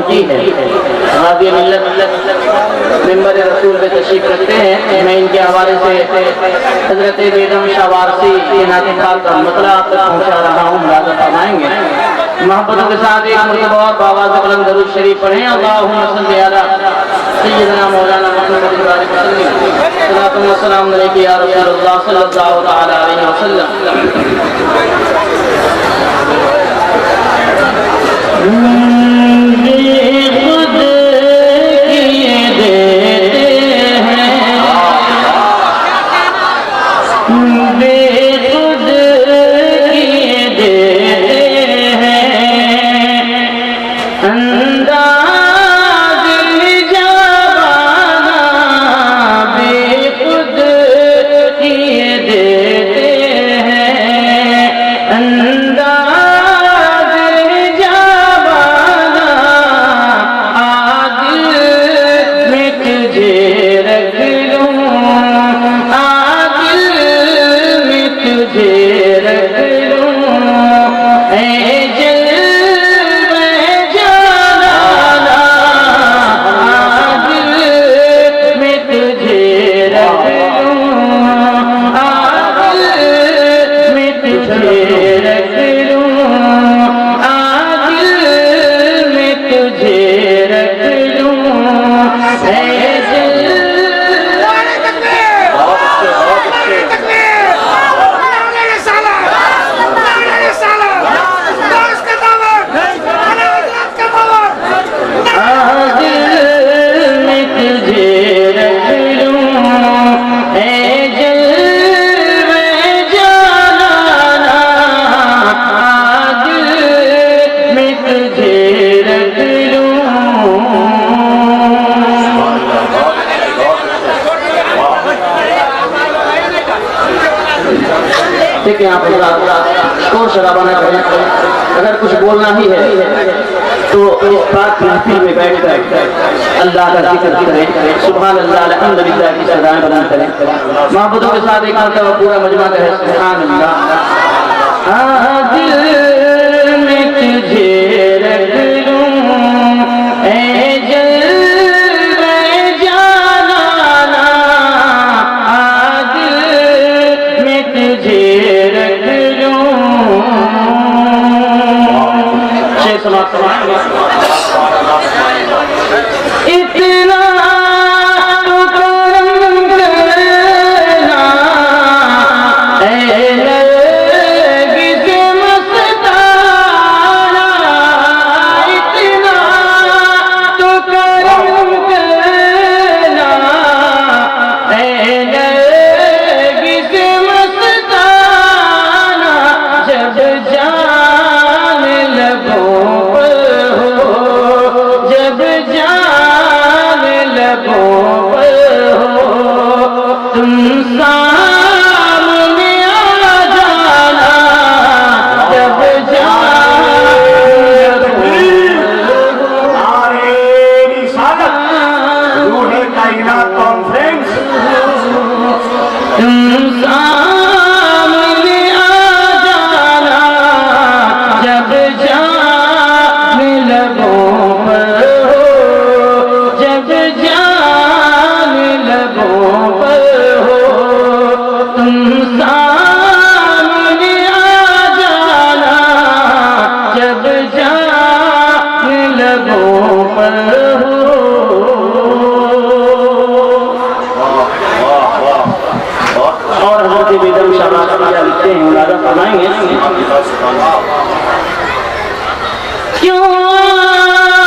کی ہے. غازی ملت ممبر رسول پہ تشریف رکھتے ہیں. میں ان کے حوالے سے حضرت بیگم شاہ وارسی کے نعت خاک کا مطلع آپ تک پہنچا رہا ہوں. ملاحظہ فرمائیں گے. محبتوں کے ساتھ ایک مرتبہ اور بآواز بلند درود شریف پڑھیں. اللہم صلی علی سیدنا مولانا محمد صلاۃ و سلام علیک یا رسول اللہ صلی اللہ تعالی علیہ وسلم. خود کیے دیتے ہیں بے خود کیے دیتے ہیں انداز جوانہ بے خود کیے دیتے ہیں انداز دیکھیں آپ شور شرابہ نہ کریں. اگر کچھ بولنا ہی ہے تو اس پاک محفل میں بیٹھ کر اللہ کا ذکر کریں. سبحان اللہ الحمدللہ کی صدائیں بلند کریں. محبتوں کے ساتھ ایک مرتبہ پورا مجمع کہے سبحان اللہ. دل میں تجھے رکھ لوں اے اتنا تو کرم کرنا اے نرگس مستانہ اتنا تو کرم کرنا اے نرگس مستانہ جب جان لبوں تم سامنے آ جانا جب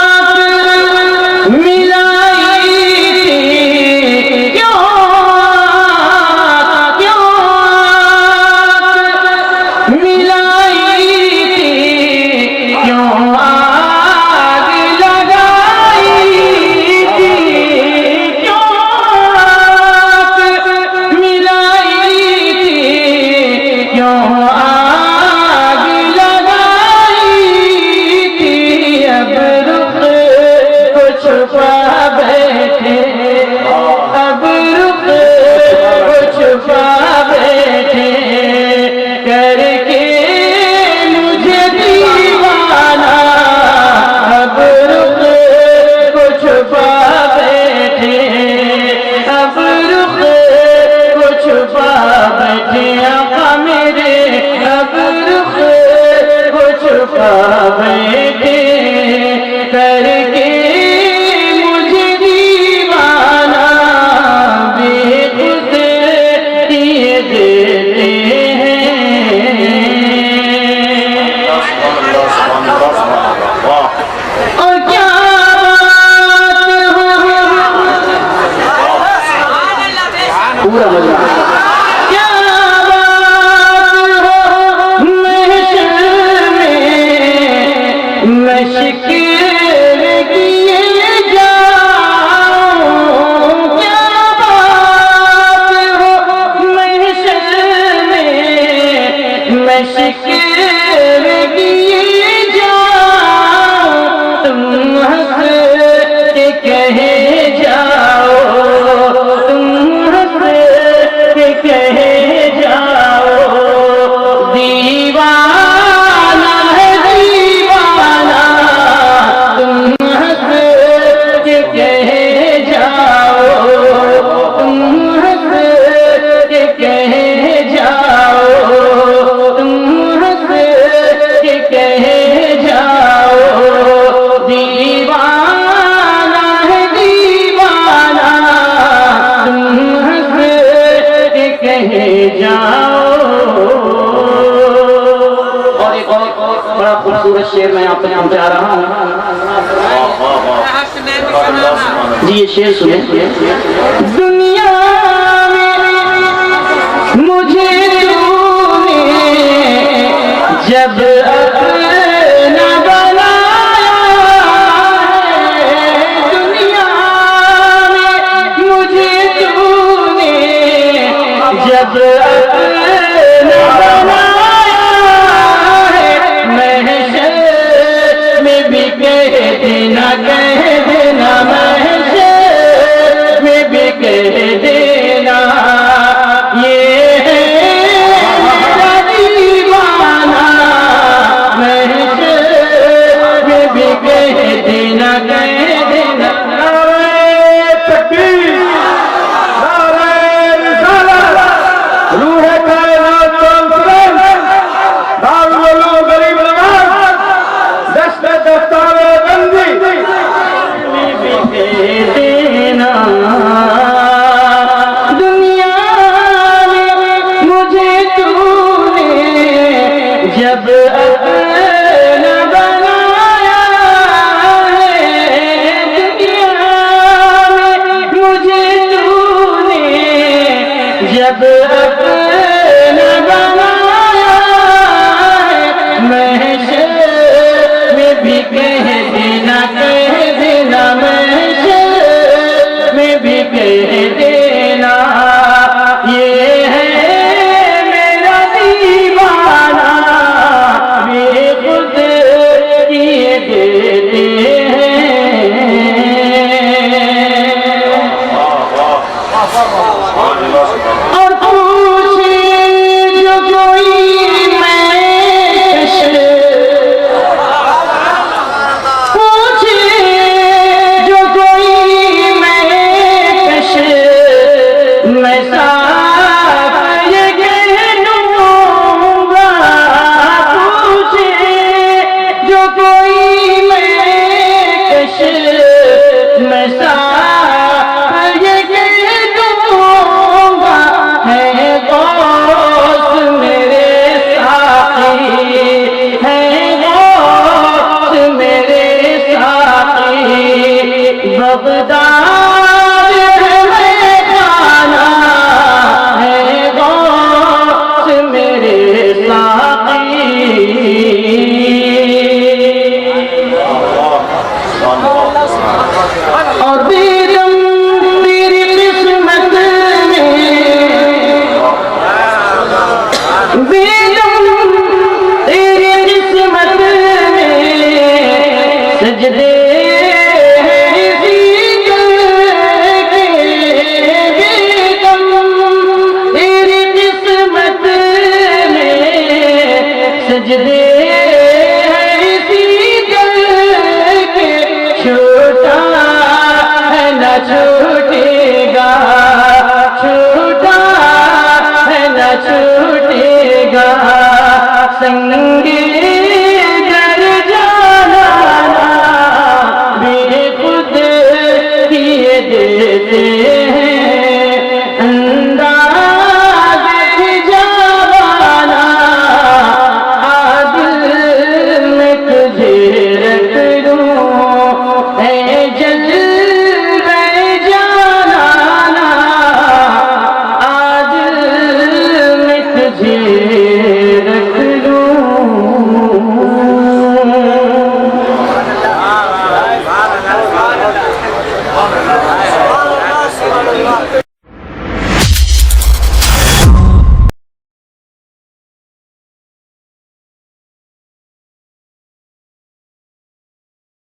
آگ لگائی آپ تک پہنچا رہا ہوں. جی یہ شعر سنیں. دنیا میں مجھے تو نے جب اپنا بنایا ہے, دنیا میں مجھے تو نے جب اپنا بنایا ہے, محشر میں بھی کہہ دینا, کہہ دینا, محشر میں بھی کہہ دینا, یہ ہے میرا دیوانہ, محشر میں بھی کہہ دینا, کہہ دینا. نعرہ تکبیر, نعرہ رسالت, روح کائنات کانفرنس, دارالعلوم غریب نواز, دشت دفتر بندی, میں بھی کہہ دینا. دنیا میں مجھے تو نے جب اپنا بنایا ہے, دنیا میں مجھے تو نے جب اپنا بنایا ہے, محشر میں بھی کہہ دینا, کہہ دینا, محشر میں بھی کہہ دینا, یہ ہے میرا دیوانہ, بے خود کیے دیتے ہیں. اور پوچھے جو کوئی میں پوچھے جو کوئی میں صاف یہ کہہ دوں گا, پوچھے جو کوئی میں صاف یہ کہہ دوں گا, ہے غوث میرے ساقی, ہے غوث میرے ساقی, بغداد ہے میخانہ, ہے غوث میرے ساقی. اور بیگم تیری قسمت میں, بیگم تیری قسمت میں سجدے ہیں اسی دل کے, بیگم تیری قسمت میں سجدے ہیں اسی دل کے, چھوٹا ہے نہ چھوٹے گا, چھوٹا ہے نہ چھوٹے گا, سنگ